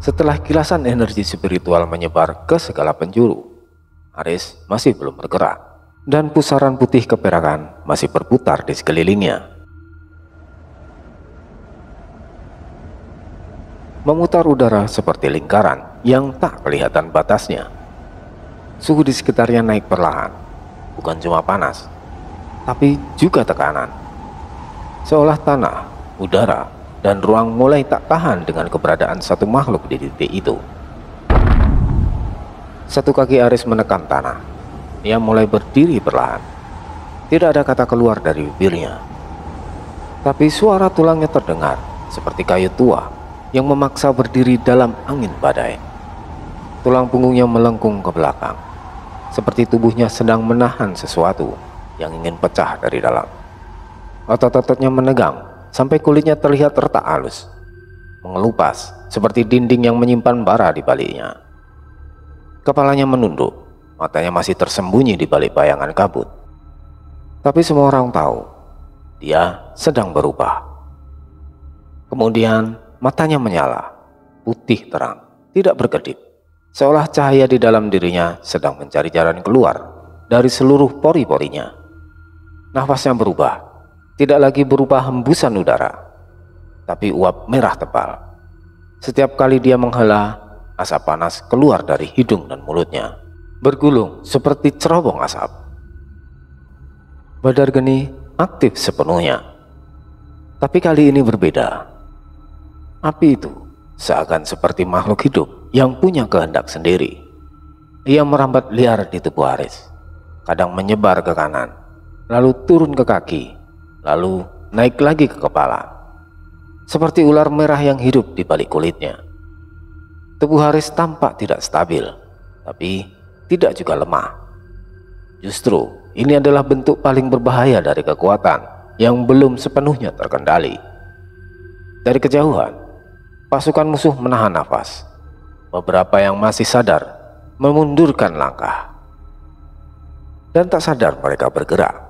Setelah kilasan energi spiritual menyebar ke segala penjuru, Aris masih belum bergerak, dan pusaran putih keperakan masih berputar di sekelilingnya, memutar udara seperti lingkaran yang tak kelihatan batasnya. Suhu di sekitarnya naik perlahan, bukan cuma panas, tapi juga tekanan. Seolah tanah, udara, dan ruang mulai tak tahan dengan keberadaan satu makhluk di titik itu. Satu kaki Aris menekan tanah. Ia mulai berdiri perlahan. Tidak ada kata keluar dari bibirnya, tapi suara tulangnya terdengar seperti kayu tua yang memaksa berdiri dalam angin badai. Tulang punggungnya melengkung ke belakang, seperti tubuhnya sedang menahan sesuatu yang ingin pecah dari dalam. Otot-ototnya menegang sampai kulitnya terlihat retak halus, mengelupas seperti dinding yang menyimpan bara di baliknya. Kepalanya menunduk, matanya masih tersembunyi di balik bayangan kabut. Tapi semua orang tahu, dia sedang berubah. Kemudian matanya menyala, putih terang, tidak berkedip, seolah cahaya di dalam dirinya sedang mencari jalan keluar dari seluruh pori-porinya. Nafasnya berubah, tidak lagi berupa hembusan udara, tapi uap merah tebal. Setiap kali dia menghela, asap panas keluar dari hidung dan mulutnya, bergulung seperti cerobong asap. Badar Geni aktif sepenuhnya, tapi kali ini berbeda. Api itu seakan seperti makhluk hidup yang punya kehendak sendiri. Ia merambat liar di tubuh Aris, kadang menyebar ke kanan, lalu turun ke kaki, lalu naik lagi ke kepala, seperti ular merah yang hidup di balik kulitnya. Tubuh Aris tampak tidak stabil, tapi tidak juga lemah. Justru ini adalah bentuk paling berbahaya dari kekuatan yang belum sepenuhnya terkendali. Dari kejauhan, pasukan musuh menahan nafas. Beberapa yang masih sadar memundurkan langkah, dan tak sadar mereka bergerak.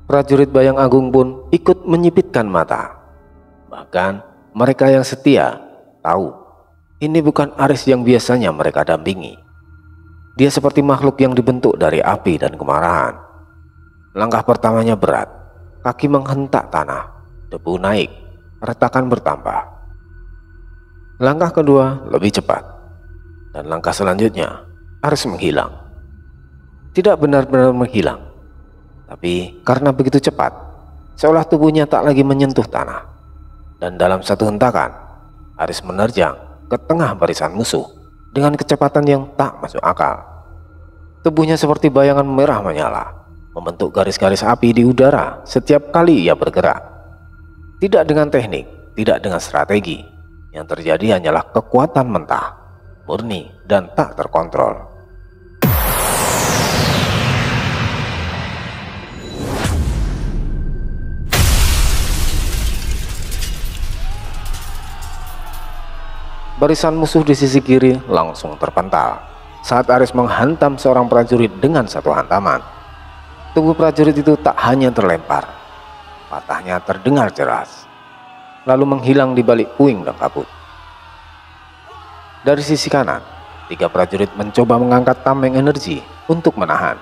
Prajurit Bayang Agung pun ikut menyipitkan mata. Bahkan mereka yang setia tahu ini bukan Aris yang biasanya mereka dampingi. Dia seperti makhluk yang dibentuk dari api dan kemarahan. Langkah pertamanya berat, kaki menghentak tanah, debu naik, retakan bertambah. Langkah kedua lebih cepat, dan langkah selanjutnya Aris menghilang. Tidak benar-benar menghilang, tapi karena begitu cepat, seolah tubuhnya tak lagi menyentuh tanah. Dan dalam satu hentakan, Aris menerjang ke tengah barisan musuh dengan kecepatan yang tak masuk akal. Tubuhnya seperti bayangan merah menyala, membentuk garis-garis api di udara setiap kali ia bergerak. Tidak dengan teknik, tidak dengan strategi. Yang terjadi hanyalah kekuatan mentah, murni dan tak terkontrol. Barisan musuh di sisi kiri langsung terpental saat Aris menghantam seorang prajurit dengan satu hantaman. Tubuh prajurit itu tak hanya terlempar, patahnya terdengar jelas, lalu menghilang di balik puing dan kabut. Dari sisi kanan, 3 prajurit mencoba mengangkat tameng energi untuk menahan.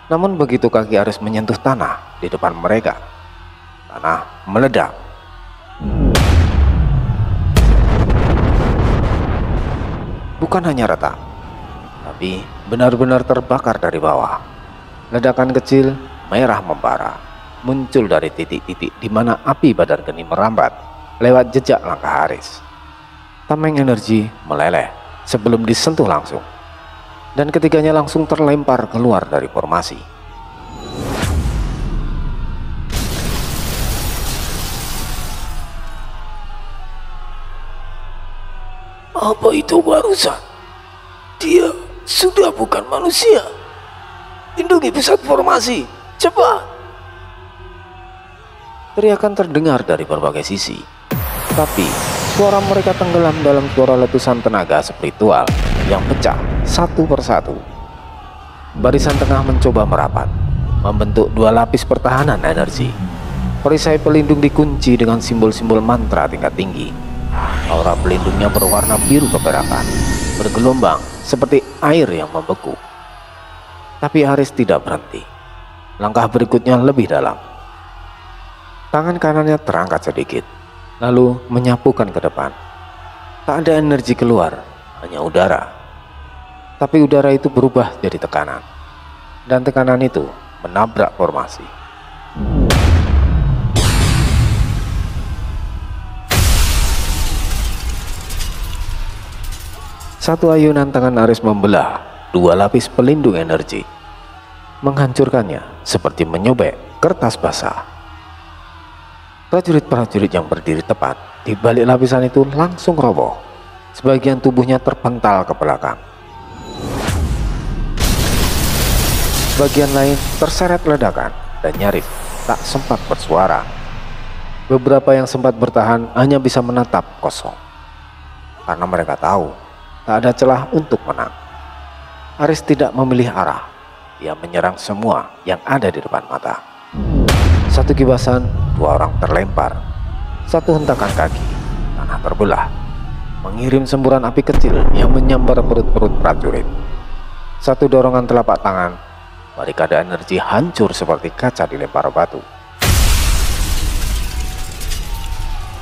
Namun begitu kaki Aris menyentuh tanah di depan mereka, tanah meledak. Bukan hanya retak, tapi benar-benar terbakar dari bawah. Ledakan kecil merah membara muncul dari titik-titik di mana api Badar Geni merambat lewat jejak langkah Aris. Tameng energi meleleh sebelum disentuh langsung, dan ketiganya langsung terlempar keluar dari formasi. Apa itu barusan? Dia sudah bukan manusia. Lindungi pusat formasi, cepat! Teriakan terdengar dari berbagai sisi, tapi suara mereka tenggelam dalam suara letusan tenaga spiritual yang pecah satu persatu. Barisan tengah mencoba merapat, membentuk 2 lapis pertahanan energi. Perisai pelindung dikunci dengan simbol-simbol mantra tingkat tinggi. Aura pelindungnya berwarna biru keperakan, bergelombang seperti air yang membeku. Tapi Aris tidak berhenti. Langkah berikutnya lebih dalam. Tangan kanannya terangkat sedikit, lalu menyapukan ke depan. Tak ada energi keluar, hanya udara. Tapi udara itu berubah jadi tekanan, dan tekanan itu menabrak formasi. Satu ayunan tangan Aris membelah dua lapis pelindung energi, menghancurkannya seperti menyobek kertas basah. Prajurit-prajurit yang berdiri tepat di balik lapisan itu langsung roboh. Sebagian tubuhnya terpental ke belakang. Bagian lain terseret ledakan dan nyaris tak sempat bersuara. Beberapa yang sempat bertahan hanya bisa menatap kosong, karena mereka tahu tak ada celah untuk menang. Aris tidak memilih arah. Dia menyerang semua yang ada di depan mata. Satu kibasan, dua orang terlempar. Satu hentakan kaki, tanah terbelah, mengirim semburan api kecil yang menyambar perut-perut prajurit. Satu dorongan telapak tangan, barikade energi hancur seperti kaca dilempar batu.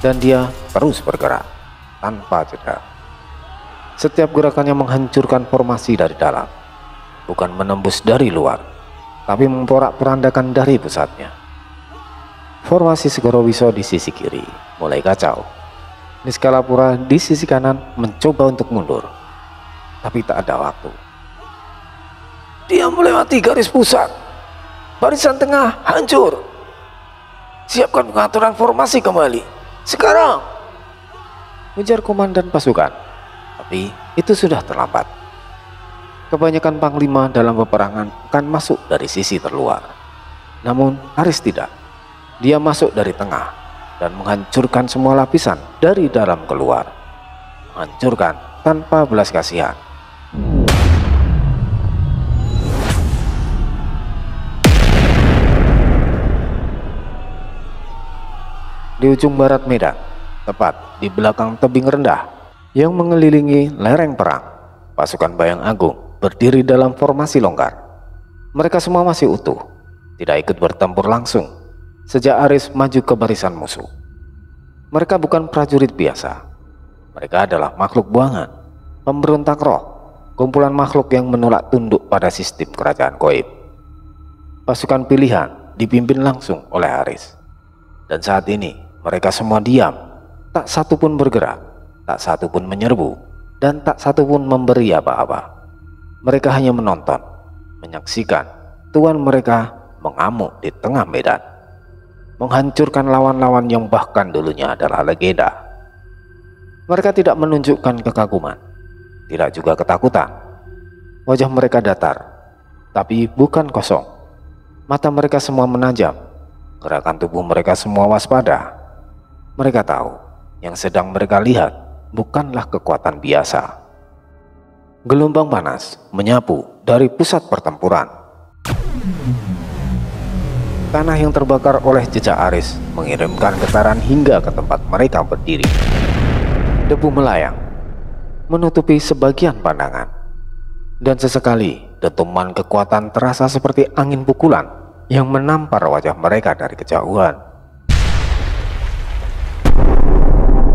Dan dia terus bergerak tanpa jeda. Setiap gerakannya menghancurkan formasi dari dalam, bukan menembus dari luar, tapi memporak-porandakan dari pusatnya. Formasi Segoro Wiso di sisi kiri mulai kacau. Niskalapura di sisi kanan mencoba untuk mundur, tapi tak ada waktu. Dia melewati garis pusat. Barisan tengah hancur. Siapkan pengaturan formasi kembali. Sekarang! Ujar komandan pasukan. Tapi itu sudah terlambat. Kebanyakan panglima dalam peperangan akan masuk dari sisi terluar. Namun Aris tidak. Dia masuk dari tengah dan menghancurkan semua lapisan dari dalam keluar. Menghancurkan tanpa belas kasihan. Di ujung barat medan, tepat di belakang tebing rendah yang mengelilingi lereng perang, pasukan Bayang Agung berdiri dalam formasi longgar. Mereka semua masih utuh, tidak ikut bertempur langsung sejak Aris maju ke barisan musuh. Mereka bukan prajurit biasa. Mereka adalah makhluk buangan, pemberontak roh, kumpulan makhluk yang menolak tunduk pada sistem kerajaan gaib. Pasukan pilihan dipimpin langsung oleh Aris. Dan saat ini mereka semua diam, tak satu pun bergerak, tak satu pun menyerbu, dan tak satu pun memberi apa-apa. Mereka hanya menonton, menyaksikan tuan mereka mengamuk di tengah medan, menghancurkan lawan-lawan yang bahkan dulunya adalah legenda. Mereka tidak menunjukkan kekaguman, tidak juga ketakutan. Wajah mereka datar, tapi bukan kosong. Mata mereka semua menajam, gerakan tubuh mereka semua waspada. Mereka tahu yang sedang mereka lihat bukanlah kekuatan biasa. Gelombang panas menyapu dari pusat pertempuran. Tanah yang terbakar oleh jejak Aris mengirimkan getaran hingga ke tempat mereka berdiri. Debu melayang, menutupi sebagian pandangan. Dan sesekali dentuman kekuatan terasa seperti angin pukulan yang menampar wajah mereka dari kejauhan.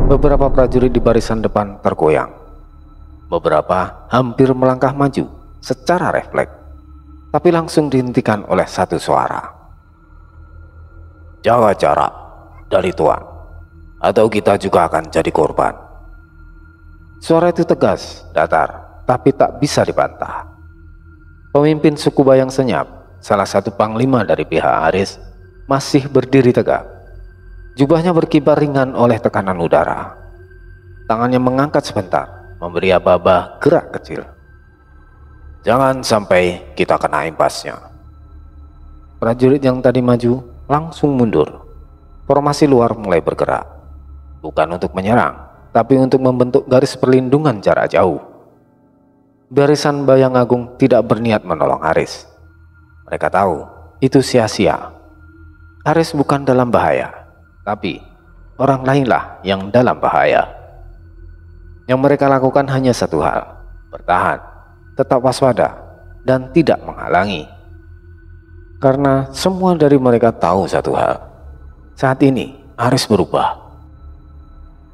Beberapa prajurit di barisan depan tergoyang. Beberapa hampir melangkah maju secara refleks, tapi langsung dihentikan oleh satu suara. Jaga jarak dari tuan, atau kita juga akan jadi korban. Suara itu tegas, datar, tapi tak bisa dibantah. Pemimpin suku Bayang Senyap, salah satu panglima dari pihak Aris, masih berdiri tegak. Jubahnya berkibar ringan oleh tekanan udara. Tangannya mengangkat sebentar, memberi aba-aba gerak kecil. Jangan sampai kita kena imbasnya. Prajurit yang tadi maju langsung mundur. Formasi luar mulai bergerak, bukan untuk menyerang, tapi untuk membentuk garis perlindungan jarak jauh. Barisan Bayang Agung tidak berniat menolong Aris. Mereka tahu itu sia-sia. Aris bukan dalam bahaya, tapi orang lainlah yang dalam bahaya. Yang mereka lakukan hanya satu hal: bertahan, tetap waspada, dan tidak menghalangi. Karena semua dari mereka tahu satu hal: saat ini Ares berubah.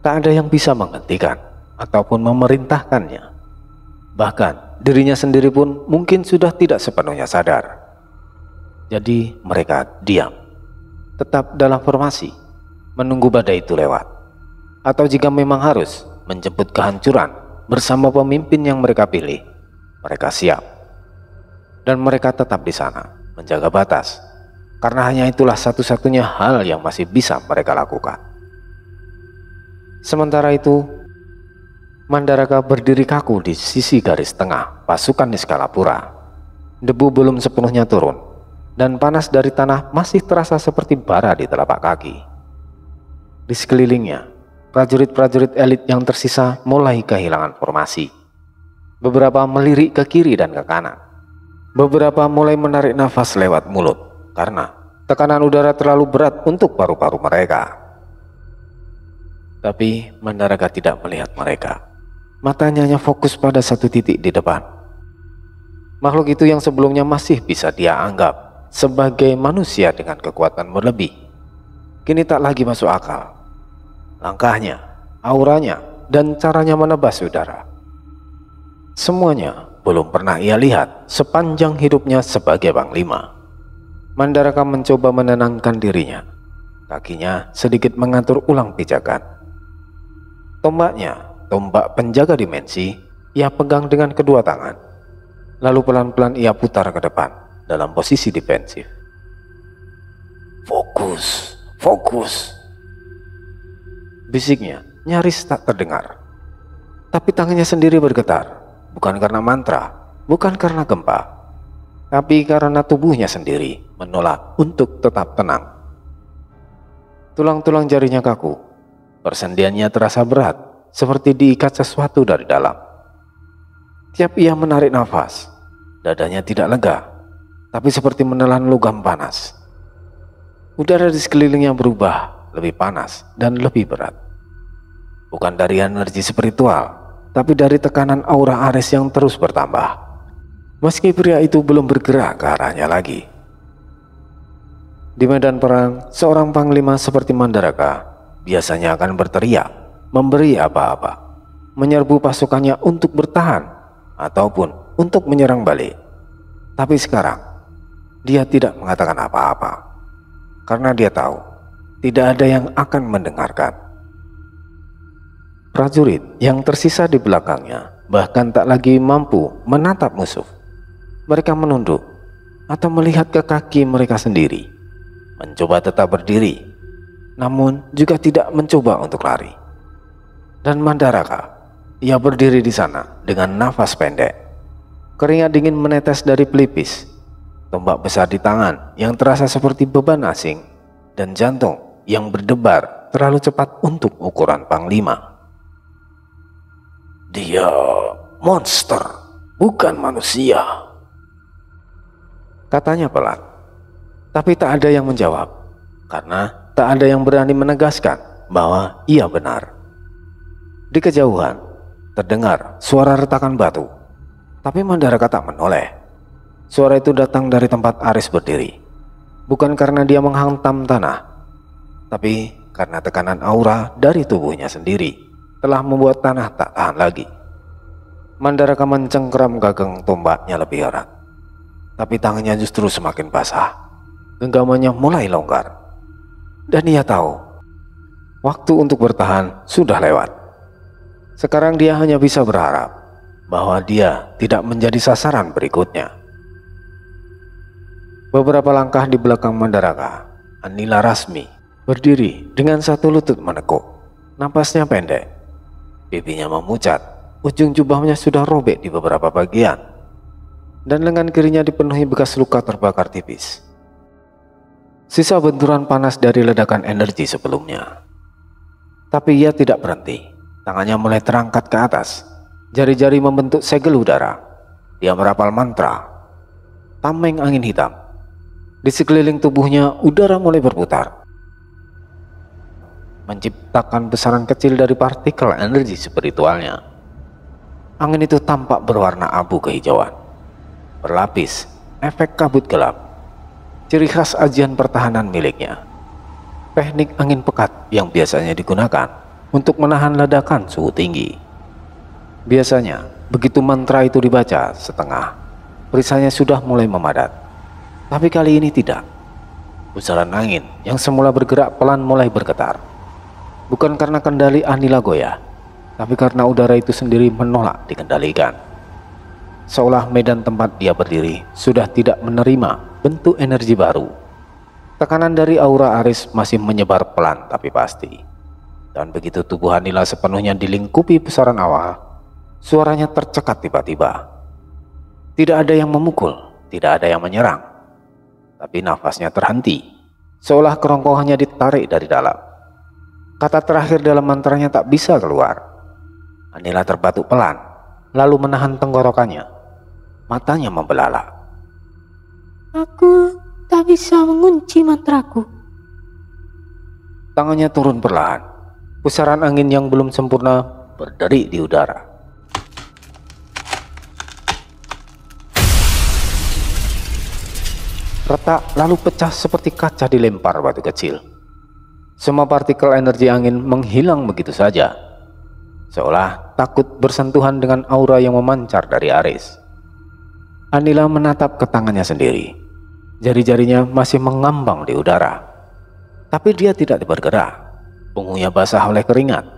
Tak ada yang bisa menghentikan ataupun memerintahkannya. Bahkan dirinya sendiri pun mungkin sudah tidak sepenuhnya sadar. Jadi mereka diam, tetap dalam formasi, menunggu badai itu lewat. Atau jika memang harus menjemput kehancuran bersama pemimpin yang mereka pilih, mereka siap. Dan mereka tetap di sana, menjaga batas, karena hanya itulah satu-satunya hal yang masih bisa mereka lakukan. Sementara itu, Mandaraka berdiri kaku di sisi garis tengah pasukan Niskalapura. Debu belum sepenuhnya turun, dan panas dari tanah masih terasa seperti bara di telapak kaki. Di sekelilingnya, prajurit-prajurit elit yang tersisa mulai kehilangan formasi. Beberapa melirik ke kiri dan ke kanan. Beberapa mulai menarik nafas lewat mulut karena tekanan udara terlalu berat untuk paru-paru mereka. Tapi Mandaraka tidak melihat mereka. Matanya hanya fokus pada satu titik di depan. Makhluk itu yang sebelumnya masih bisa dia anggap sebagai manusia dengan kekuatan berlebih, kini tak lagi masuk akal. Langkahnya, auranya, dan caranya menebas udara, semuanya belum pernah ia lihat sepanjang hidupnya sebagai Panglima. Mandaraka mencoba menenangkan dirinya. Kakinya sedikit mengatur ulang pijakan. Tombaknya, tombak penjaga dimensi, ia pegang dengan kedua tangan. Lalu pelan-pelan ia putar ke depan dalam posisi defensif. Fokus, fokus, bisiknya nyaris tak terdengar. Tapi tangannya sendiri bergetar, bukan karena mantra, bukan karena gempa, tapi karena tubuhnya sendiri menolak untuk tetap tenang. Tulang-tulang jarinya kaku, persendiannya terasa berat, seperti diikat sesuatu dari dalam. Tiap ia menarik nafas, dadanya tidak lega, tapi seperti menelan logam panas. Udara di sekelilingnya berubah lebih panas dan lebih berat. Bukan dari energi spiritual, tapi dari tekanan aura Ares yang terus bertambah. Meski pria itu belum bergerak ke arahnya lagi. Di medan perang, seorang panglima seperti Mandaraka biasanya akan berteriak, memberi apa-apa, menyerbu pasukannya untuk bertahan ataupun untuk menyerang balik. Tapi sekarang dia tidak mengatakan apa-apa karena dia tahu tidak ada yang akan mendengarkan. Prajurit yang tersisa di belakangnya bahkan tak lagi mampu menatap musuh. Mereka menunduk atau melihat ke kaki mereka sendiri, mencoba tetap berdiri, namun juga tidak mencoba untuk lari. Dan Mandaraka, ia berdiri di sana dengan nafas pendek. Keringat dingin menetes dari pelipis, tombak besar di tangan yang terasa seperti beban asing, dan jantung yang berdebar terlalu cepat untuk ukuran Panglima. Dia monster, bukan manusia, katanya pelan. Tapi tak ada yang menjawab, karena tak ada yang berani menegaskan bahwa ia benar. Di kejauhan terdengar suara retakan batu, tapi Mandaraka tak menoleh. Suara itu datang dari tempat Ares berdiri, bukan karena dia menghantam tanah, tapi karena tekanan aura dari tubuhnya sendiri telah membuat tanah tak tahan lagi. Mandaraka mencengkeram gagang tombaknya lebih erat, tapi tangannya justru semakin basah. Genggamannya mulai longgar, dan ia tahu waktu untuk bertahan sudah lewat. Sekarang dia hanya bisa berharap bahwa dia tidak menjadi sasaran berikutnya. Beberapa langkah di belakang Mandaraka, Anila Rasmi berdiri dengan satu lutut menekuk. Napasnya pendek, pipinya memucat, ujung jubahnya sudah robek di beberapa bagian, dan lengan kirinya dipenuhi bekas luka terbakar tipis. Sisa benturan panas dari ledakan energi sebelumnya. Tapi ia tidak berhenti. Tangannya mulai terangkat ke atas, jari-jari membentuk segel udara. Dia merapal mantra, tameng angin hitam. Di sekeliling tubuhnya udara mulai berputar. menciptakan besaran kecil dari partikel energi spiritualnya. Angin itu tampak berwarna abu kehijauan, berlapis, efek kabut gelap, ciri khas ajian pertahanan miliknya. Teknik angin pekat yang biasanya digunakan untuk menahan ledakan suhu tinggi. Biasanya, begitu mantra itu dibaca setengah, perisanya sudah mulai memadat. Tapi kali ini tidak. Pusaran angin yang semula bergerak pelan mulai bergetar. Bukan karena kendali Anila goyah, tapi karena udara itu sendiri menolak dikendalikan. Seolah medan tempat dia berdiri sudah tidak menerima bentuk energi baru. Tekanan dari aura Aris masih menyebar pelan tapi pasti. Dan begitu tubuh Anila sepenuhnya dilingkupi pusaran awal, suaranya tercekat tiba-tiba. Tidak ada yang memukul, tidak ada yang menyerang. Tapi nafasnya terhenti, seolah kerongkongannya ditarik dari dalam. Kata terakhir dalam mantranya tak bisa keluar. Anila terbatuk pelan, lalu menahan tenggorokannya. Matanya membelalak. Aku tak bisa mengunci mantraku. Tangannya turun perlahan. Pusaran angin yang belum sempurna berderi di udara. Retak lalu pecah seperti kaca dilempar batu kecil. Semua partikel energi angin menghilang begitu saja, seolah takut bersentuhan dengan aura yang memancar dari Aris. Anila menatap ke tangannya sendiri. Jari-jarinya masih mengambang di udara. Tapi dia tidak bergerak. Punggungnya basah oleh keringat.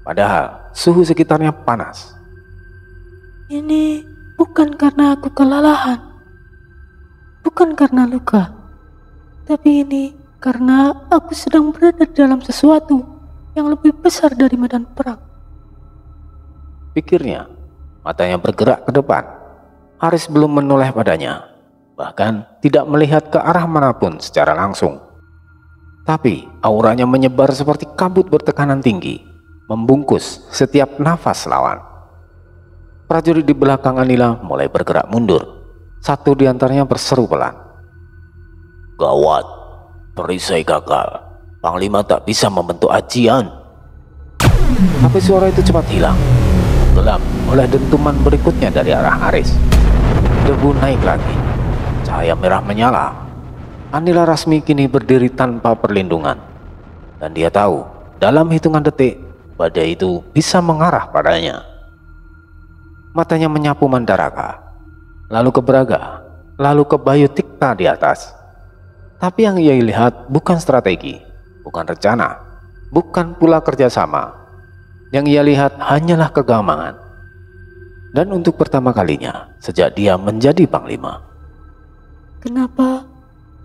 Padahal suhu sekitarnya panas. Ini bukan karena aku kelelahan. Bukan karena luka. Tapi ini karena aku sedang berada dalam sesuatu yang lebih besar dari medan perang. Pikirnya, matanya bergerak ke depan. Aris belum menoleh padanya, bahkan tidak melihat ke arah manapun secara langsung. Tapi auranya menyebar seperti kabut bertekanan tinggi, membungkus setiap nafas lawan. Prajurit di belakang Anila mulai bergerak mundur. Satu di antaranya berseru pelan. Gawat! Perisai gagal. Panglima tak bisa membentuk ajian. Tapi suara itu cepat hilang, gelap oleh dentuman berikutnya dari arah Aris. Debu naik lagi. Cahaya merah menyala. Anila Rasmi kini berdiri tanpa perlindungan. Dan dia tahu, dalam hitungan detik, badai itu bisa mengarah padanya. Matanya menyapu Mandaraka, lalu ke Braga, lalu ke Bayu Tikta di atas. Tapi yang ia lihat bukan strategi, bukan rencana, bukan pula kerjasama. Yang ia lihat hanyalah kegamangan. Dan untuk pertama kalinya sejak dia menjadi panglima. Kenapa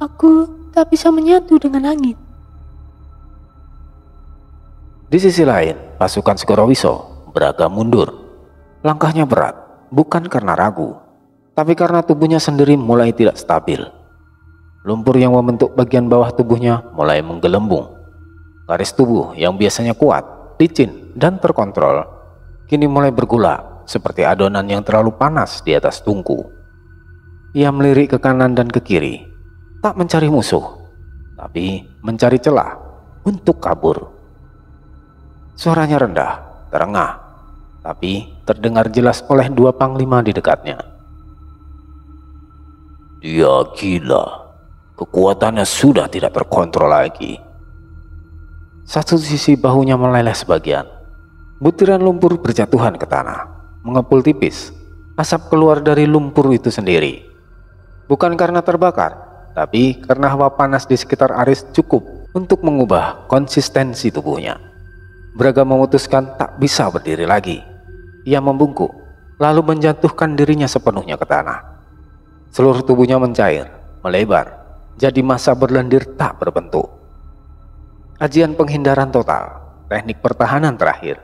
aku tak bisa menyatu dengan angin? Di sisi lain, pasukan Segorowiso Braga mundur. Langkahnya berat, bukan karena ragu, tapi karena tubuhnya sendiri mulai tidak stabil. Lumpur yang membentuk bagian bawah tubuhnya mulai menggelembung. Garis tubuh yang biasanya kuat, licin, dan terkontrol, kini mulai bergulak seperti adonan yang terlalu panas di atas tungku. Ia melirik ke kanan dan ke kiri, tak mencari musuh, tapi mencari celah untuk kabur. Suaranya rendah, terengah, tapi terdengar jelas oleh dua panglima di dekatnya. Dia gila. Kekuatannya sudah tidak terkontrol lagi. Satu sisi bahunya meleleh sebagian. Butiran lumpur berjatuhan ke tanah, mengepul tipis. Asap keluar dari lumpur itu sendiri. Bukan karena terbakar, tapi karena hawa panas di sekitar Aris cukup untuk mengubah konsistensi tubuhnya. Braga memutuskan tak bisa berdiri lagi. Ia membungkuk, lalu menjatuhkan dirinya sepenuhnya ke tanah. Seluruh tubuhnya mencair, melebar, jadi massa berlendir tak berbentuk. Ajian penghindaran total, teknik pertahanan terakhir.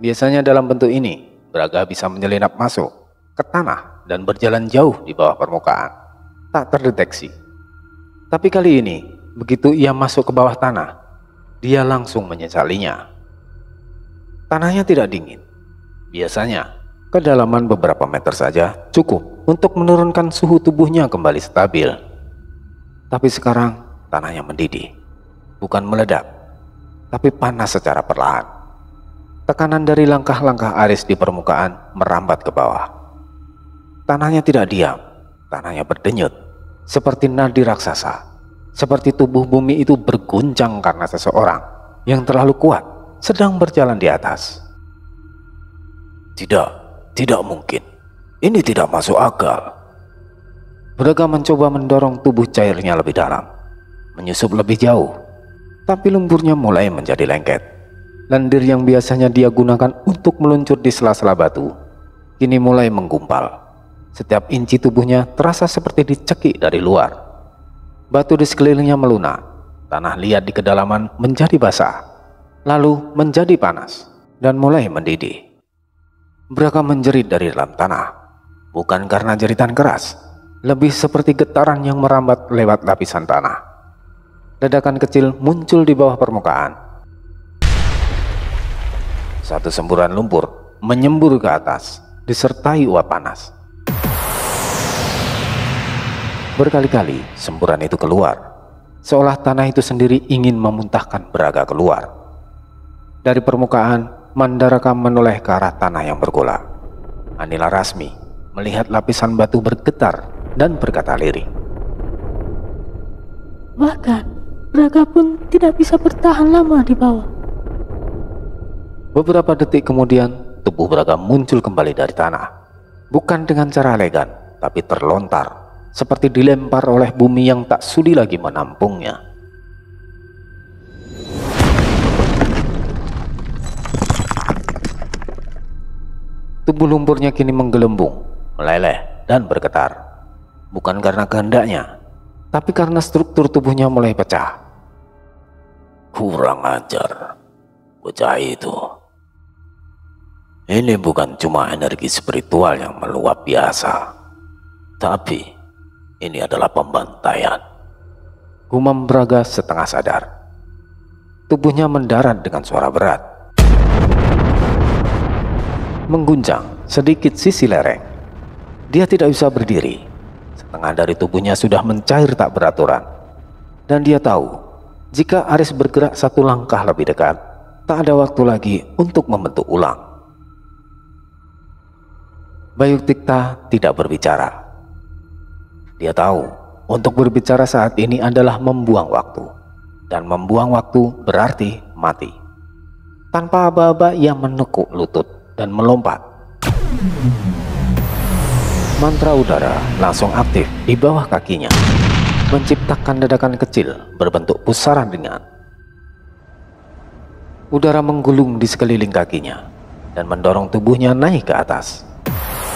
Biasanya dalam bentuk ini, Braga bisa menyelinap masuk ke tanah dan berjalan jauh di bawah permukaan, tak terdeteksi. Tapi kali ini, begitu ia masuk ke bawah tanah, dia langsung menyesalinya. Tanahnya tidak dingin. Biasanya, kedalaman beberapa meter saja cukup untuk menurunkan suhu tubuhnya kembali stabil. Tapi sekarang tanahnya mendidih, bukan meledak, tapi panas secara perlahan. Tekanan dari langkah-langkah Aris di permukaan merambat ke bawah. Tanahnya tidak diam, tanahnya berdenyut, seperti nadi raksasa. Seperti tubuh bumi itu berguncang karena seseorang yang terlalu kuat sedang berjalan di atas. Tidak mungkin. Ini tidak masuk akal. Braga mencoba mendorong tubuh cairnya lebih dalam, menyusup lebih jauh, tapi lumpurnya mulai menjadi lengket. Lendir yang biasanya dia gunakan untuk meluncur di sela-sela batu, kini mulai menggumpal. Setiap inci tubuhnya terasa seperti dicekik dari luar. Batu di sekelilingnya melunak, tanah liat di kedalaman menjadi basah, lalu menjadi panas, dan mulai mendidih. Braga menjerit dari dalam tanah, bukan karena jeritan keras, lebih seperti getaran yang merambat lewat lapisan tanah. Ledakan kecil muncul di bawah permukaan. Satu semburan lumpur menyembur ke atas, disertai uap panas. Berkali-kali semburan itu keluar, seolah tanah itu sendiri ingin memuntahkan Braga keluar. Dari permukaan, Mandaraka menoleh ke arah tanah yang bergolak. Anila Rasmi melihat lapisan batu bergetar dan berkata lirih. Bahkan, Braga pun tidak bisa bertahan lama di bawah. Beberapa detik kemudian, tubuh Braga muncul kembali dari tanah. Bukan dengan cara elegan, tapi terlontar, seperti dilempar oleh bumi yang tak sudi lagi menampungnya. Tubuh lumpurnya kini menggelembung, meleleh, dan bergetar. Bukan karena kehendaknya, tapi karena struktur tubuhnya mulai pecah. Kurang ajar, bocah itu. Ini bukan cuma energi spiritual yang meluap biasa, tapi ini adalah pembantaian. Gumam Braga setengah sadar. Tubuhnya mendarat dengan suara berat, mengguncang sedikit sisi lereng. Dia tidak bisa berdiri. Setengah dari tubuhnya sudah mencair tak beraturan. Dan dia tahu, jika Aris bergerak satu langkah lebih dekat, tak ada waktu lagi untuk membentuk ulang. Bayuktikta tidak berbicara. Dia tahu, untuk berbicara saat ini adalah membuang waktu. Dan membuang waktu berarti mati. Tanpa aba-aba ia menekuk lutut dan melompat. Mantra udara langsung aktif di bawah kakinya, menciptakan ledakan kecil berbentuk pusaran ringan. Udara menggulung di sekeliling kakinya dan mendorong tubuhnya naik ke atas.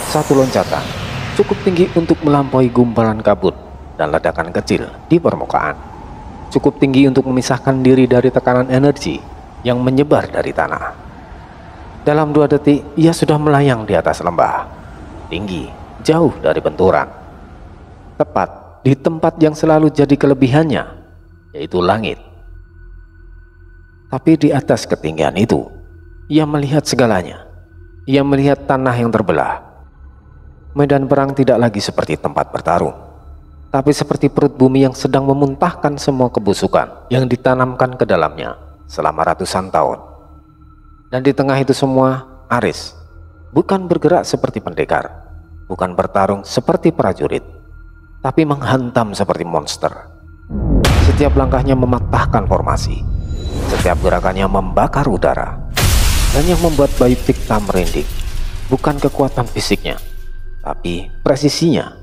Satu loncatan cukup tinggi untuk melampaui gumpalan kabut dan ledakan kecil di permukaan. Cukup tinggi untuk memisahkan diri dari tekanan energi yang menyebar dari tanah. Dalam 2 detik ia sudah melayang di atas lembah, tinggi, jauh dari benturan. Tepat di tempat yang selalu jadi kelebihannya, yaitu langit. Tapi di atas ketinggian itu, ia melihat segalanya. Ia melihat tanah yang terbelah. Medan perang tidak lagi seperti tempat bertarung, tapi seperti perut bumi yang sedang memuntahkan semua kebusukan yang ditanamkan ke dalamnya selama ratusan tahun. Dan di tengah itu semua, Aris bukan bergerak seperti pendekar, bukan bertarung seperti prajurit, tapi menghantam seperti monster. Setiap langkahnya mematahkan formasi, setiap gerakannya membakar udara. Dan yang membuat Bayuktikta merinding bukan kekuatan fisiknya, tapi presisinya.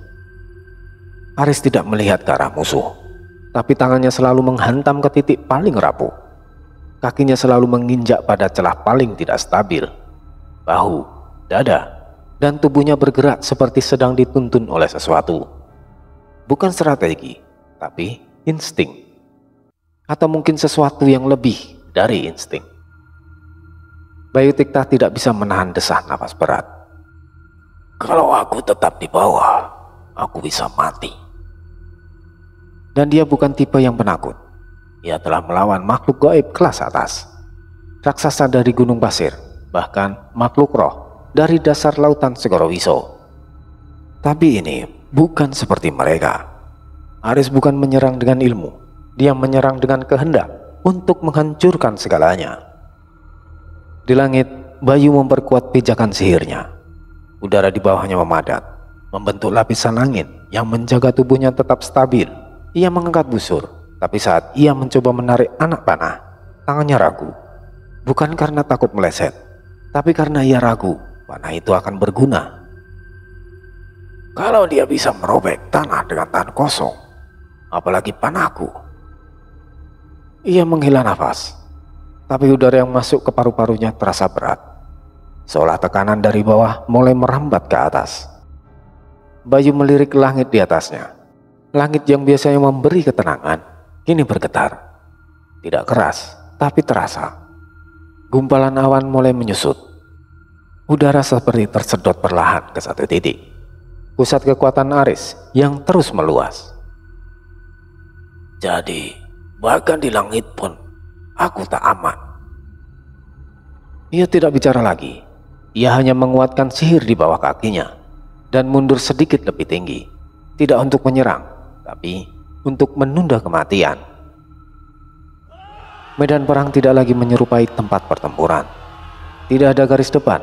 Aris tidak melihat ke arah musuh, tapi tangannya selalu menghantam ke titik paling rapuh. Kakinya selalu menginjak pada celah paling tidak stabil. Bahu, dada, dan tubuhnya bergerak seperti sedang dituntun oleh sesuatu. Bukan strategi, tapi insting. Atau mungkin sesuatu yang lebih dari insting. Bayuktikta tidak bisa menahan desah napas berat. Kalau aku tetap di bawah, aku bisa mati. Dan dia bukan tipe yang penakut. Ia telah melawan makhluk gaib kelas atas, raksasa dari gunung pasir, bahkan makhluk roh dari dasar lautan Segorowiso. Tapi ini bukan seperti mereka. Aris bukan menyerang dengan ilmu, dia menyerang dengan kehendak, untuk menghancurkan segalanya. Di langit, Bayu memperkuat pijakan sihirnya. Udara di bawahnya memadat, membentuk lapisan angin yang menjaga tubuhnya tetap stabil. Ia mengangkat busur, tapi saat ia mencoba menarik anak panah, tangannya ragu. Bukan karena takut meleset, tapi karena ia ragu panah itu akan berguna. Kalau dia bisa merobek tanah dengan tangan kosong, apalagi panahku. Ia menghela nafas, tapi udara yang masuk ke paru-parunya terasa berat, seolah tekanan dari bawah mulai merambat ke atas. Bayu melirik langit di atasnya. Langit yang biasanya memberi ketenangan kini bergetar. Tidak keras, tapi terasa. Gumpalan awan mulai menyusut. Udara seperti tersedot perlahan ke satu titik. Pusat kekuatan Aris yang terus meluas. Jadi, bahkan di langit pun aku tak aman. Ia tidak bicara lagi. Ia hanya menguatkan sihir di bawah kakinya dan mundur sedikit lebih tinggi. Tidak untuk menyerang, tapi untuk menunda kematian. Medan perang tidak lagi menyerupai tempat pertempuran. Tidak ada garis depan,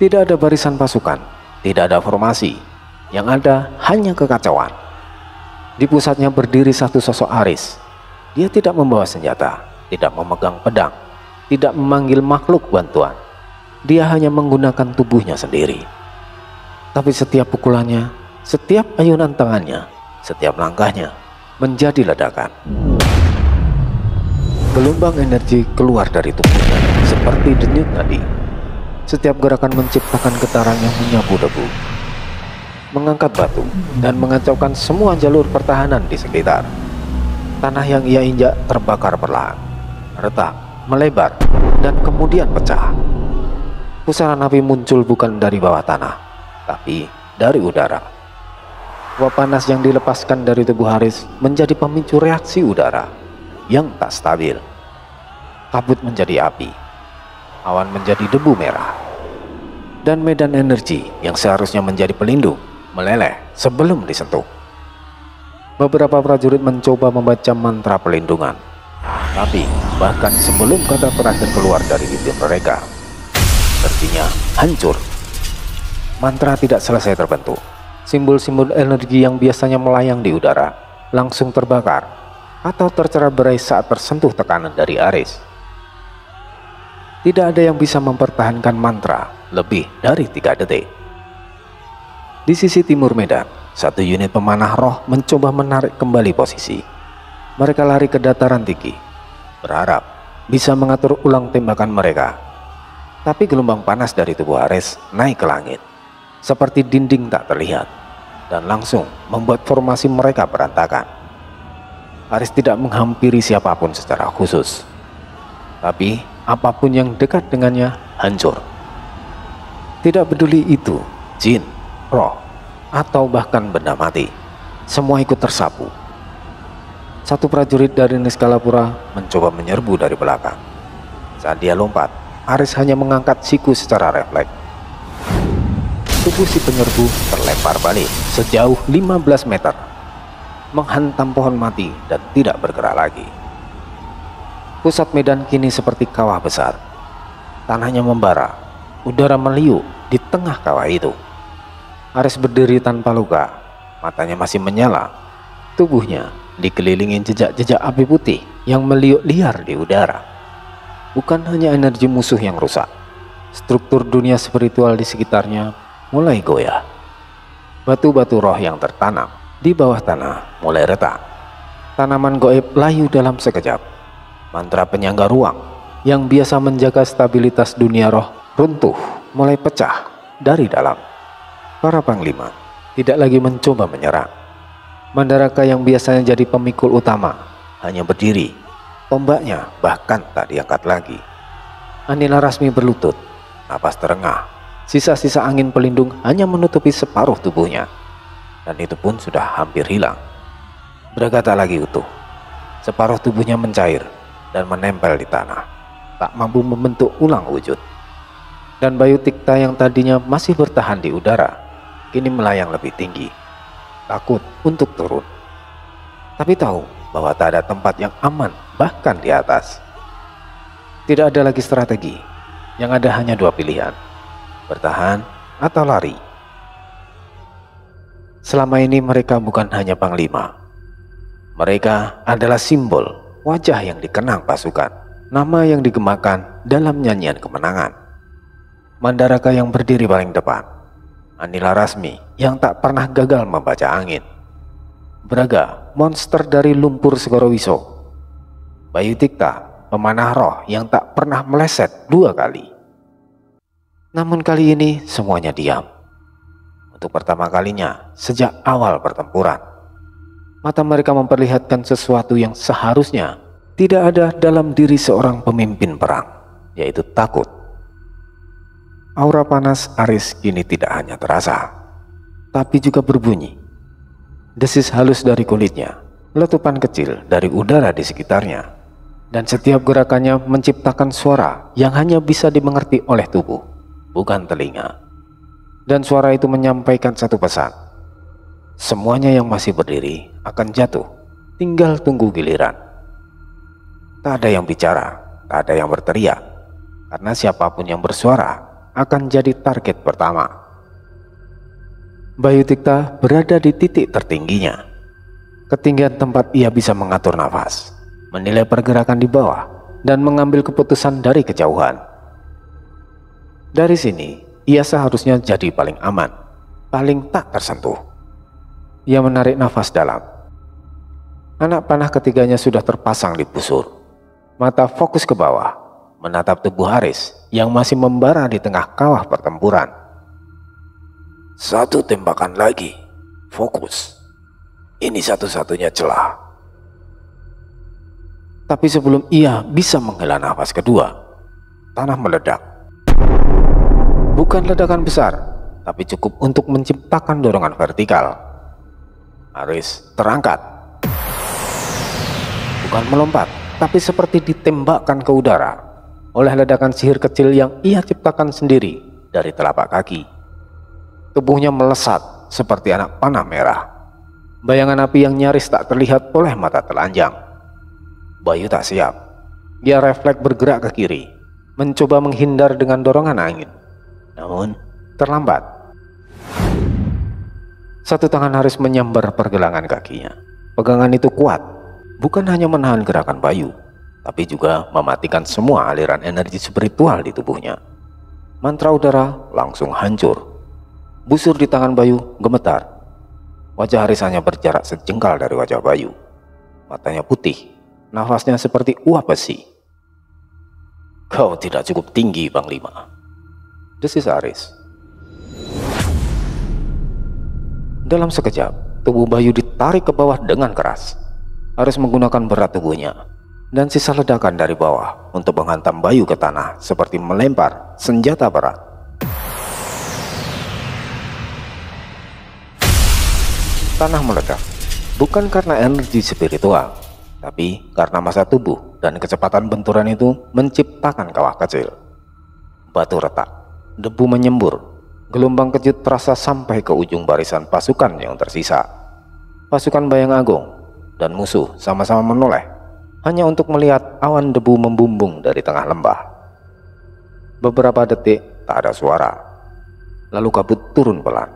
tidak ada barisan pasukan, tidak ada formasi. Yang ada hanya kekacauan. Di pusatnya berdiri satu sosok Aris. Dia tidak membawa senjata, tidak memegang pedang, tidak memanggil makhluk bantuan. Dia hanya menggunakan tubuhnya sendiri. Tapi setiap pukulannya, setiap ayunan tangannya, setiap langkahnya menjadi ledakan. Gelombang energi keluar dari tubuhnya seperti denyut nadi. Setiap gerakan menciptakan getaran yang menyapu debu, mengangkat batu, dan mengacaukan semua jalur pertahanan di sekitar. Tanah yang ia injak terbakar perlahan, retak, melebar, dan kemudian pecah. Pusaran api muncul bukan dari bawah tanah, tapi dari udara. Uap panas yang dilepaskan dari tubuh Haris menjadi pemicu reaksi udara yang tak stabil. Kabut menjadi api, awan menjadi debu merah, dan medan energi yang seharusnya menjadi pelindung meleleh sebelum disentuh. Beberapa prajurit mencoba membaca mantra pelindungan, tapi bahkan sebelum kata terakhir keluar dari bibir mereka, sepertinya hancur. Mantra tidak selesai terbentuk. Simbol-simbol energi yang biasanya melayang di udara langsung terbakar atau tercerai-berai saat tersentuh tekanan dari Aris. Tidak ada yang bisa mempertahankan mantra lebih dari 3 detik. Di sisi timur medan, satu unit pemanah roh mencoba menarik kembali posisi. Mereka lari ke dataran tinggi, berharap bisa mengatur ulang tembakan mereka. Tapi gelombang panas dari tubuh Aris naik ke langit, seperti dinding tak terlihat, dan langsung membuat formasi mereka berantakan. Aris tidak menghampiri siapapun secara khusus, tapi apapun yang dekat dengannya hancur. Tidak peduli itu jin, roh, atau bahkan benda mati, semua ikut tersapu. Satu prajurit dari Niskalapura mencoba menyerbu dari belakang. Saat dia lompat, Aris hanya mengangkat siku secara refleks. Tubuh si penyerbu terlempar balik sejauh 15 meter, menghantam pohon mati dan tidak bergerak lagi. Pusat medan kini seperti kawah besar. Tanahnya membara, udara meliuk di tengah kawah itu. Aris berdiri tanpa luka, matanya masih menyala. Tubuhnya dikelilingi jejak-jejak api putih yang meliuk liar di udara. Bukan hanya energi musuh yang rusak, struktur dunia spiritual di sekitarnya mulai goyah. Batu-batu roh yang tertanam di bawah tanah mulai retak. Tanaman goib layu dalam sekejap. Mantra penyangga ruang yang biasa menjaga stabilitas dunia roh runtuh, mulai pecah dari dalam. Para panglima tidak lagi mencoba menyerang. Mandaraka yang biasanya jadi pemikul utama hanya berdiri. Tombaknya bahkan tak diangkat lagi. Anila Rasmi berlutut, napas terengah. Sisa-sisa angin pelindung hanya menutupi separuh tubuhnya, dan itu pun sudah hampir hilang. Braga tak lagi utuh. Separuh tubuhnya mencair dan menempel di tanah, tak mampu membentuk ulang wujud. Dan Bayu Tikta yang tadinya masih bertahan di udara, kini melayang lebih tinggi, takut untuk turun. Tapi tahu bahwa tak ada tempat yang aman bahkan di atas. Tidak ada lagi strategi, yang ada hanya dua pilihan, bertahan atau lari. Selama ini mereka bukan hanya panglima, mereka adalah simbol, wajah yang dikenang pasukan, nama yang digemakan dalam nyanyian kemenangan. Mandaraka yang berdiri paling depan, Anila Rasmi yang tak pernah gagal membaca angin, Braga, monster dari lumpur Segorowiso, Bayu Tikta, pemanah roh yang tak pernah meleset 2 kali. Namun kali ini semuanya diam. Untuk pertama kalinya sejak awal pertempuran, mata mereka memperlihatkan sesuatu yang seharusnya tidak ada dalam diri seorang pemimpin perang, yaitu takut. Aura panas Aris kini tidak hanya terasa, tapi juga berbunyi. Desis halus dari kulitnya, letupan kecil dari udara di sekitarnya, dan setiap gerakannya menciptakan suara yang hanya bisa dimengerti oleh tubuh, bukan telinga. Dan suara itu menyampaikan satu pesan: semuanya yang masih berdiri akan jatuh, tinggal tunggu giliran. Tak ada yang bicara, tak ada yang berteriak, karena siapapun yang bersuara akan jadi target pertama. Bayu Tikta berada di titik tertingginya, ketinggian tempat ia bisa mengatur nafas, menilai pergerakan di bawah, dan mengambil keputusan dari kejauhan. Dari sini ia seharusnya jadi paling aman, paling tak tersentuh. Ia menarik nafas dalam. Anak panah ketiganya sudah terpasang di busur. Mata fokus ke bawah, menatap tubuh Haris yang masih membara di tengah kawah pertempuran. Satu tembakan lagi, fokus. Ini satu-satunya celah. Tapi sebelum ia bisa menghela nafas kedua, tanah meledak. Bukan ledakan besar, tapi cukup untuk menciptakan dorongan vertikal. Haris terangkat, bukan melompat, tapi seperti ditembakkan ke udara oleh ledakan sihir kecil yang ia ciptakan sendiri dari telapak kaki. Tubuhnya melesat seperti anak panah merah, bayangan api yang nyaris tak terlihat oleh mata telanjang. Bayu tak siap. Dia refleks bergerak ke kiri, mencoba menghindar dengan dorongan angin. Namun terlambat. Satu tangan Haris menyambar pergelangan kakinya. Pegangan itu kuat, bukan hanya menahan gerakan Bayu, tapi juga mematikan semua aliran energi spiritual di tubuhnya. Mantra udara langsung hancur. Busur di tangan Bayu gemetar. Wajah Haris hanya berjarak sejengkal dari wajah Bayu. Matanya putih, nafasnya seperti uap besi. Kau tidak cukup tinggi, Panglima, desis Haris. Dalam sekejap, tubuh Bayu ditarik ke bawah dengan keras. Haris menggunakan berat tubuhnya dan sisa ledakan dari bawah untuk menghantam Bayu ke tanah seperti melempar senjata berat. Tanah meledak, bukan karena energi spiritual, tapi karena massa tubuh dan kecepatan benturan itu menciptakan kawah kecil. Batu retak, debu menyembur, gelombang kejut terasa sampai ke ujung barisan pasukan yang tersisa. Pasukan Bayang Agung dan musuh sama-sama menoleh, hanya untuk melihat awan debu membumbung dari tengah lembah. Beberapa detik tak ada suara, lalu kabut turun pelan.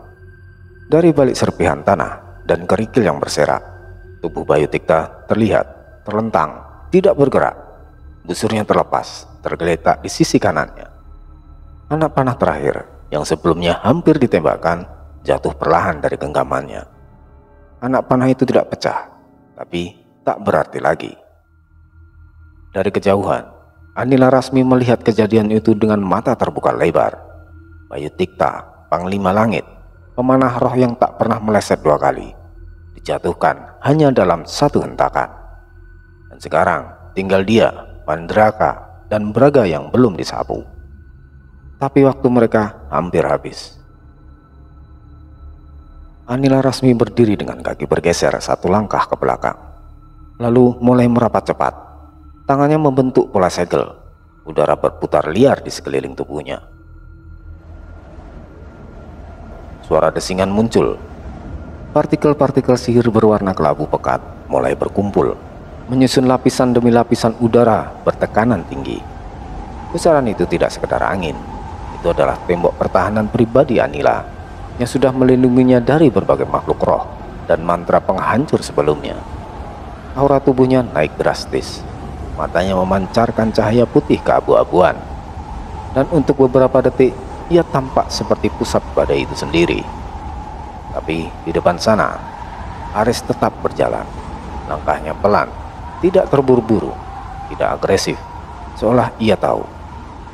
Dari balik serpihan tanah dan kerikil yang berserak, tubuh Bayu Tikta terlihat terlentang, tidak bergerak. Busurnya terlepas, tergeletak di sisi kanannya. Anak panah terakhir yang sebelumnya hampir ditembakkan jatuh perlahan dari genggamannya. Anak panah itu tidak pecah, tapi tak berarti lagi. Dari kejauhan, Anila Rasmi melihat kejadian itu dengan mata terbuka lebar. Bayu Tikta, Panglima Langit, pemanah roh yang tak pernah meleset 2 kali, dijatuhkan hanya dalam satu hentakan. Dan sekarang tinggal dia, Mandraka, dan Braga yang belum disapu. Tapi waktu mereka hampir habis. Anila Rasmi berdiri dengan kaki bergeser 1 langkah ke belakang, lalu mulai merapat cepat. Tangannya membentuk pola segel. Udara berputar liar di sekeliling tubuhnya. Suara desingan muncul. Partikel-partikel sihir berwarna kelabu pekat mulai berkumpul. menyusun lapisan demi lapisan udara bertekanan tinggi. Pusaran itu tidak sekedar angin, itu adalah tembok pertahanan pribadi Anila yang sudah melindunginya dari berbagai makhluk roh dan mantra penghancur sebelumnya. Aura tubuhnya naik drastis, matanya memancarkan cahaya putih keabu-abuan, dan untuk beberapa detik ia tampak seperti pusat badai itu sendiri. Tapi di depan sana, Aris tetap berjalan, langkahnya pelan, tidak terburu-buru, tidak agresif, seolah ia tahu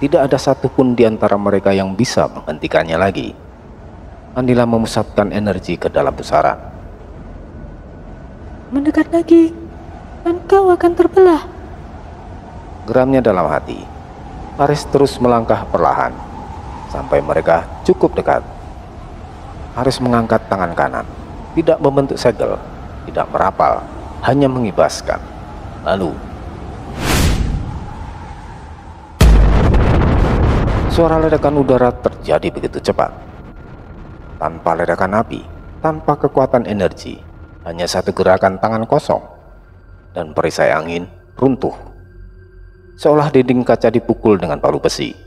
tidak ada satupun di antara mereka yang bisa menghentikannya lagi. Anila memusatkan energi ke dalam pusaran. Mendekat lagi, dan kau akan terbelah. Geramnya dalam hati. Aris terus melangkah perlahan, sampai mereka cukup dekat. Aris mengangkat tangan kanan, tidak membentuk segel, tidak merapal, hanya mengibaskan. Lalu suara ledakan udara terjadi begitu cepat. Tanpa ledakan api, tanpa kekuatan energi, hanya satu gerakan tangan kosong, dan perisai angin runtuh. Seolah dinding kaca dipukul dengan palu besi.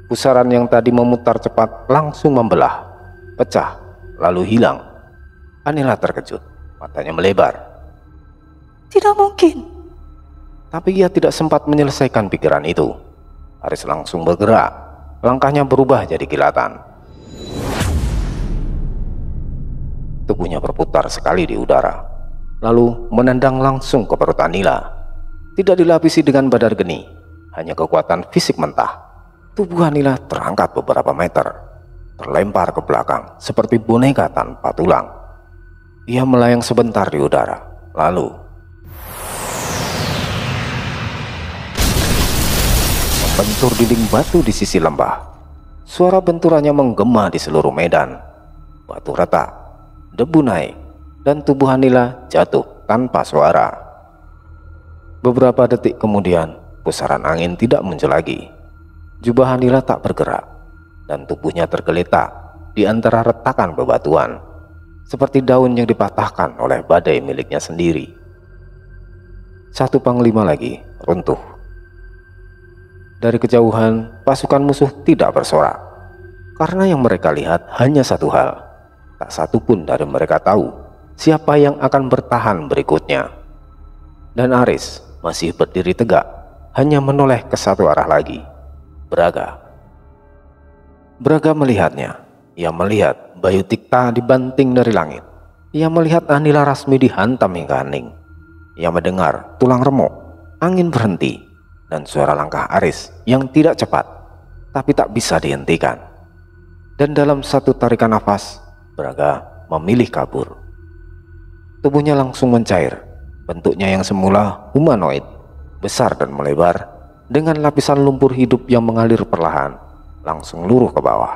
Pusaran yang tadi memutar cepat langsung membelah, pecah, lalu hilang. Anila terkejut, matanya melebar. Tidak mungkin. Tapi ia tidak sempat menyelesaikan pikiran itu. Aris langsung bergerak, langkahnya berubah jadi kilatan. Tubuhnya berputar sekali di udara, lalu menendang langsung ke perut Anila. Tidak dilapisi dengan badar geni, hanya kekuatan fisik mentah. Tubuh Anila terangkat beberapa meter, terlempar ke belakang seperti boneka tanpa tulang. Ia melayang sebentar di udara, lalu membentur dinding batu di sisi lembah. Suara benturannya menggema di seluruh medan. Batu retak, debu naik, dan tubuh Anila jatuh tanpa suara. Beberapa detik kemudian, pusaran angin tidak muncul lagi. Jubah Anila tak bergerak, dan tubuhnya tergeletak di antara retakan bebatuan, seperti daun yang dipatahkan oleh badai miliknya sendiri. Satu panglima lagi runtuh. Dari kejauhan, pasukan musuh tidak bersorak, karena yang mereka lihat hanya satu hal. Tak satu pun dari mereka tahu siapa yang akan bertahan berikutnya. Dan Aris masih berdiri tegak, hanya menoleh ke satu arah lagi. Braga. Braga melihatnya. Ia melihat Bayu Tikta dibanting dari langit. Ia melihat Anila Rasmi dihantam hingga hening. Ia mendengar tulang remuk, angin berhenti, dan suara langkah Aris yang tidak cepat, tapi tak bisa dihentikan. Dan dalam satu tarikan nafas, Braga memilih kabur. Tubuhnya langsung mencair. Bentuknya yang semula humanoid, besar dan melebar, dengan lapisan lumpur hidup yang mengalir perlahan, langsung luruh ke bawah.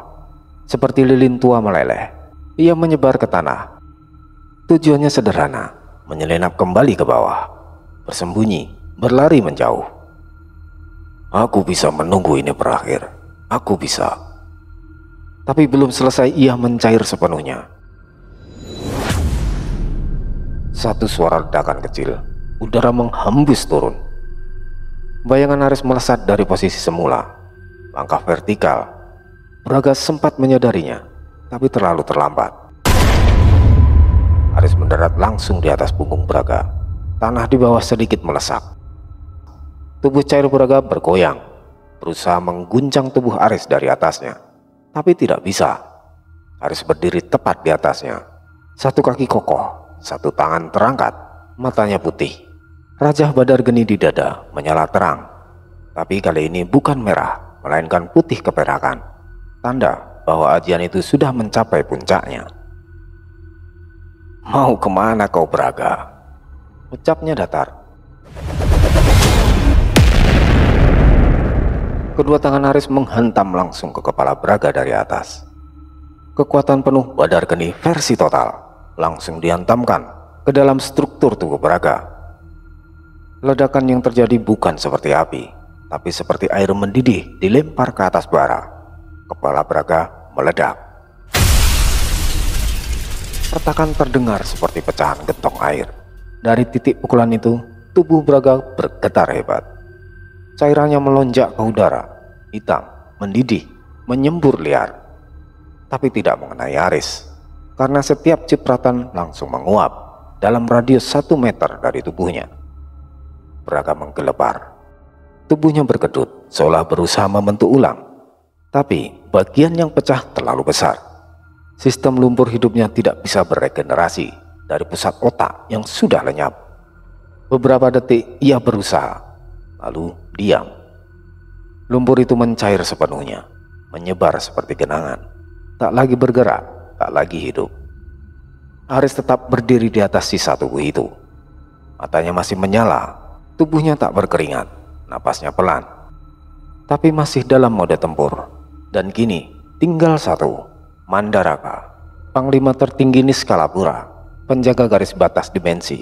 Seperti lilin tua meleleh, ia menyebar ke tanah. Tujuannya sederhana, menyelinap kembali ke bawah, bersembunyi, berlari menjauh. Aku bisa menunggu ini berakhir, aku bisa. Tapi belum selesai ia mencair sepenuhnya. Satu suara ledakan kecil, udara menghembus turun. Bayangan Aris melesat dari posisi semula, langkah vertikal. Braga sempat menyadarinya, tapi terlalu terlambat. Aris mendarat langsung di atas punggung Braga. Tanah di bawah sedikit melesak. Tubuh cair Braga bergoyang, berusaha mengguncang tubuh Aris dari atasnya, tapi tidak bisa. Aris berdiri tepat di atasnya, satu kaki kokoh, satu tangan terangkat, matanya putih. Rajah badar geni di dada menyala terang, tapi kali ini bukan merah, melainkan putih keperakan, tanda bahwa ajian itu sudah mencapai puncaknya. Mau kemana kau Braga? Ucapnya datar. Kedua tangan Aris menghantam langsung ke kepala Braga dari atas. Kekuatan penuh badar geni versi total langsung dihantamkan ke dalam struktur tubuh Braga. Ledakan yang terjadi bukan seperti api, tapi seperti air mendidih dilempar ke atas bara. Kepala Braga meledak. Retakan terdengar seperti pecahan gentong air. Dari titik pukulan itu, tubuh Braga bergetar hebat. Cairannya melonjak ke udara, hitam, mendidih, menyembur liar. Tapi tidak mengenai Aris, karena setiap cipratan langsung menguap dalam radius 1 meter dari tubuhnya. Braga menggelebar. Tubuhnya berkedut seolah berusaha membentuk ulang. Tapi bagian yang pecah terlalu besar. Sistem lumpur hidupnya tidak bisa beregenerasi dari pusat otak yang sudah lenyap. Beberapa detik ia berusaha, lalu diam. Lumpur itu mencair sepenuhnya, menyebar seperti genangan. Tak lagi bergerak, tak lagi hidup. Aris tetap berdiri di atas sisa tubuh itu. Matanya masih menyala, tubuhnya tak berkeringat, napasnya pelan. Tapi masih dalam mode tempur. Dan kini tinggal satu, Mandaraka, panglima tertinggi Niskalapura, penjaga garis batas dimensi,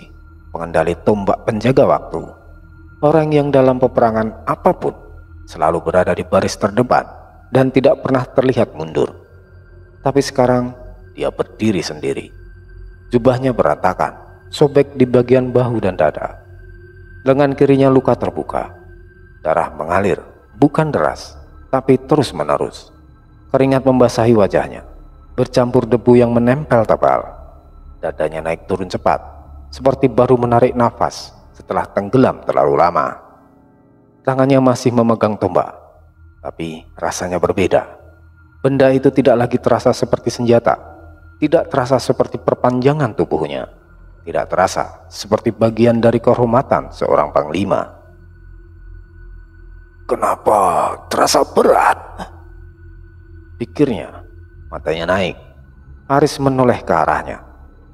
pengendali tombak penjaga waktu. Orang yang dalam peperangan apapun selalu berada di baris terdepan dan tidak pernah terlihat mundur. Tapi sekarang dia berdiri sendiri. Jubahnya berantakan, sobek di bagian bahu dan dada. Lengan kirinya luka terbuka. Darah mengalir, bukan deras, tapi terus-menerus. Keringat membasahi wajahnya, bercampur debu yang menempel tebal. Dadanya naik turun cepat, seperti baru menarik nafas setelah tenggelam terlalu lama. Tangannya masih memegang tombak, tapi rasanya berbeda. Benda itu tidak lagi terasa seperti senjata, tidak terasa seperti perpanjangan tubuhnya, tidak terasa seperti bagian dari kehormatan seorang panglima. Kenapa terasa berat? Pikirnya, matanya naik. Aris menoleh ke arahnya,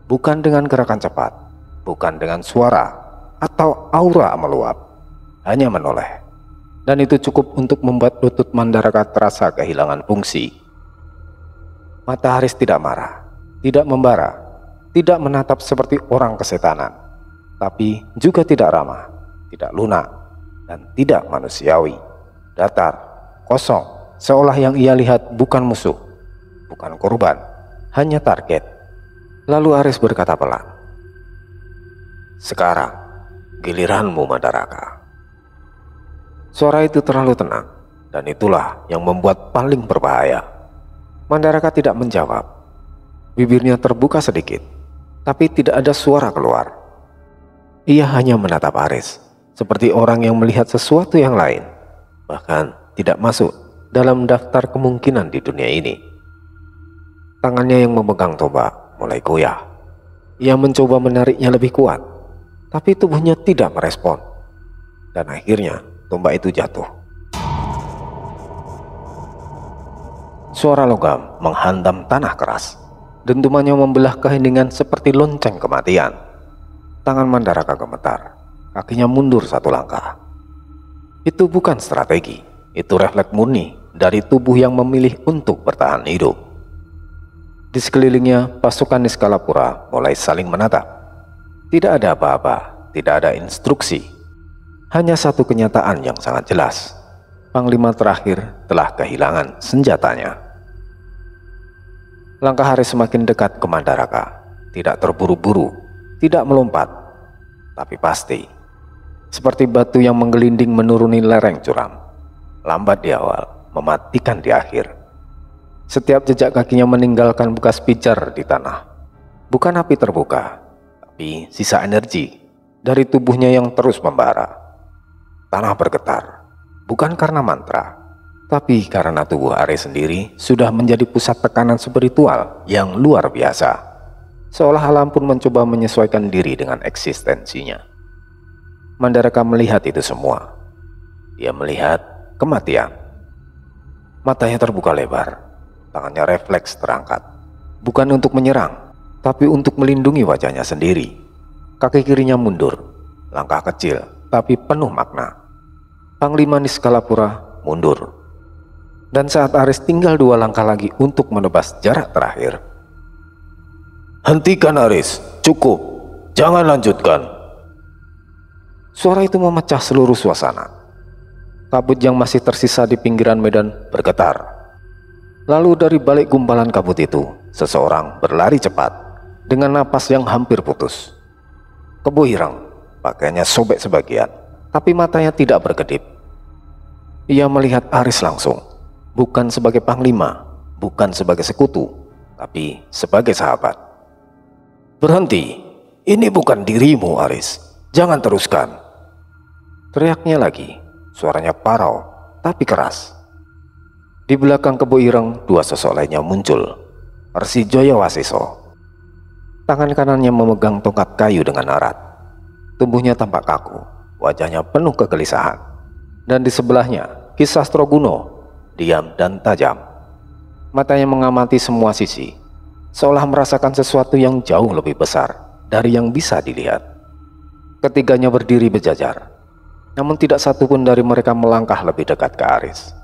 bukan dengan gerakan cepat, bukan dengan suara atau aura meluap, hanya menoleh. Dan itu cukup untuk membuat lutut Mandaraka terasa kehilangan fungsi. Mata Aris tidak marah, tidak membara, tidak menatap seperti orang kesetanan, tapi juga tidak ramah, tidak lunak, dan tidak manusiawi. Datar, kosong, seolah yang ia lihat bukan musuh, bukan korban, hanya target. Lalu Aris berkata pelan, "Sekarang giliranmu, Mandaraka." Suara itu terlalu tenang, dan itulah yang membuat paling berbahaya. Mandaraka tidak menjawab. Bibirnya terbuka sedikit, tapi tidak ada suara keluar. Ia hanya menatap Aris, seperti orang yang melihat sesuatu yang lain, bahkan tidak masuk dalam daftar kemungkinan di dunia ini. Tangannya yang memegang tombak mulai goyah. Ia mencoba menariknya lebih kuat, tapi tubuhnya tidak merespon. Dan akhirnya tombak itu jatuh. Suara logam menghantam tanah keras. Dentumannya membelah keheningan seperti lonceng kematian. Tangan Mandaraka gemetar, kakinya mundur 1 langkah. Itu bukan strategi, itu refleks murni dari tubuh yang memilih untuk bertahan hidup. Di sekelilingnya, pasukan Niskalapura mulai saling menatap. Tidak ada apa-apa, tidak ada instruksi. Hanya satu kenyataan yang sangat jelas. Panglima terakhir telah kehilangan senjatanya. Langkah Aris semakin dekat ke Mandaraka. Tidak terburu-buru, tidak melompat, tapi pasti. Seperti batu yang menggelinding menuruni lereng curam. Lambat di awal, mematikan di akhir. Setiap jejak kakinya meninggalkan bekas pijar di tanah. Bukan api terbuka, tapi sisa energi dari tubuhnya yang terus membara. Tanah bergetar, bukan karena mantra, tapi karena tubuh Aris sendiri sudah menjadi pusat tekanan spiritual yang luar biasa. Seolah alam pun mencoba menyesuaikan diri dengan eksistensinya. Mandaraka melihat itu semua. Dia melihat kematian. Matanya terbuka lebar, tangannya refleks terangkat. Bukan untuk menyerang, tapi untuk melindungi wajahnya sendiri. Kaki kirinya mundur, langkah kecil tapi penuh makna. Panglima Niskalapura mundur. Dan saat Aris tinggal 2 langkah lagi untuk menebas jarak terakhir. "Hentikan Aris, cukup, jangan lanjutkan." Suara itu memecah seluruh suasana. Kabut yang masih tersisa di pinggiran medan bergetar. Lalu dari balik gumpalan kabut itu, seseorang berlari cepat dengan napas yang hampir putus. Kebo Hirang, Pakaiannya sobek sebagian, tapi matanya tidak berkedip. Ia melihat Aris langsung, bukan sebagai panglima, bukan sebagai sekutu, tapi sebagai sahabat. "Berhenti, ini bukan dirimu, Aris. Jangan teruskan." Teriaknya lagi, suaranya parau, tapi keras. Di belakang Kebo Ireng, dua sosok lainnya muncul. Resi Joyo-Wasiso. Tangan kanannya memegang tongkat kayu dengan erat. Tubuhnya tampak kaku, wajahnya penuh kegelisahan. Dan di sebelahnya, Ki Sastroguno, diam dan tajam. Matanya mengamati semua sisi, seolah merasakan sesuatu yang jauh lebih besar dari yang bisa dilihat. Ketiganya berdiri berjajar, namun tidak satupun dari mereka melangkah lebih dekat ke Aris.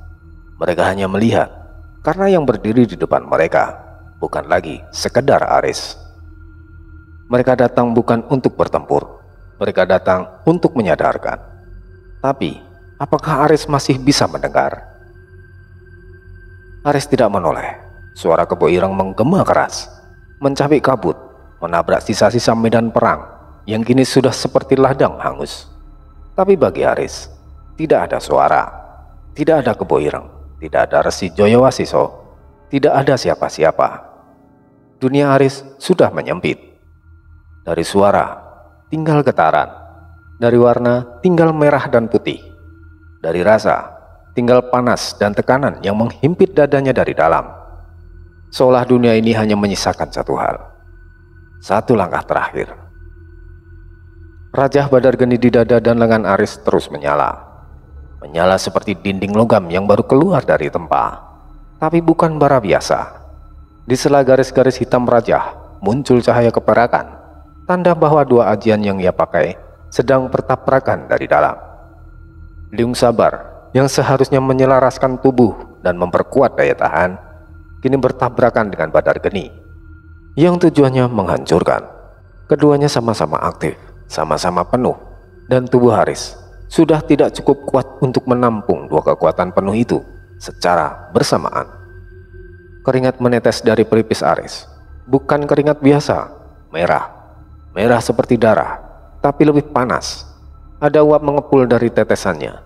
Mereka hanya melihat, karena yang berdiri di depan mereka bukan lagi sekedar Aris. Mereka datang bukan untuk bertempur, mereka datang untuk menyadarkan. Tapi, apakah Aris masih bisa mendengar? Aris tidak menoleh. Suara Kebo Ireng menggema keras, mencabik kabut, menabrak sisa-sisa medan perang yang kini sudah seperti ladang hangus. Tapi bagi Aris, tidak ada suara, tidak ada Kebo Ireng, tidak ada Resi Joyo-Wasiso, tidak ada siapa-siapa. Dunia Aris sudah menyempit. Dari suara tinggal getaran, dari warna tinggal merah dan putih, dari rasa tinggal panas dan tekanan yang menghimpit dadanya dari dalam. Seolah dunia ini hanya menyisakan satu hal, satu langkah terakhir. Rajah Badar Geni di dada dan lengan Aris terus menyala. Menyala seperti dinding logam yang baru keluar dari tempa. Tapi bukan bara biasa. Di sela garis-garis hitam rajah muncul cahaya keperakan, tanda bahwa dua ajian yang ia pakai sedang bertabrakan dari dalam. Liung Sabar yang seharusnya menyelaraskan tubuh dan memperkuat daya tahan, kini bertabrakan dengan Badar Geni yang tujuannya menghancurkan. Keduanya sama-sama aktif, sama-sama penuh, dan tubuh Aris sudah tidak cukup kuat untuk menampung dua kekuatan penuh itu secara bersamaan. Keringat menetes dari pelipis Aris, bukan keringat biasa, merah seperti darah, tapi lebih panas. Ada uap mengepul dari tetesannya.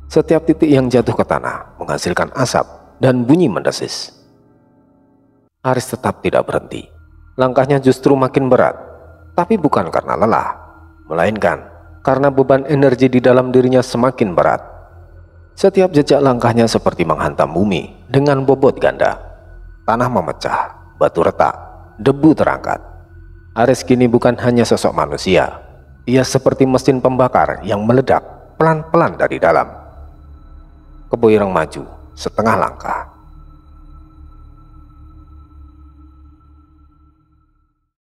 Setiap titik yang jatuh ke tanah menghasilkan asap dan bunyi mendesis. Aris tetap tidak berhenti. Langkahnya justru makin berat, tapi bukan karena lelah, melainkan karena beban energi di dalam dirinya semakin berat. Setiap jejak langkahnya seperti menghantam bumi dengan bobot ganda. Tanah memecah, batu retak, debu terangkat. Aris kini bukan hanya sosok manusia, ia seperti mesin pembakar yang meledak pelan-pelan dari dalam. Kebo Ireng maju setengah langkah,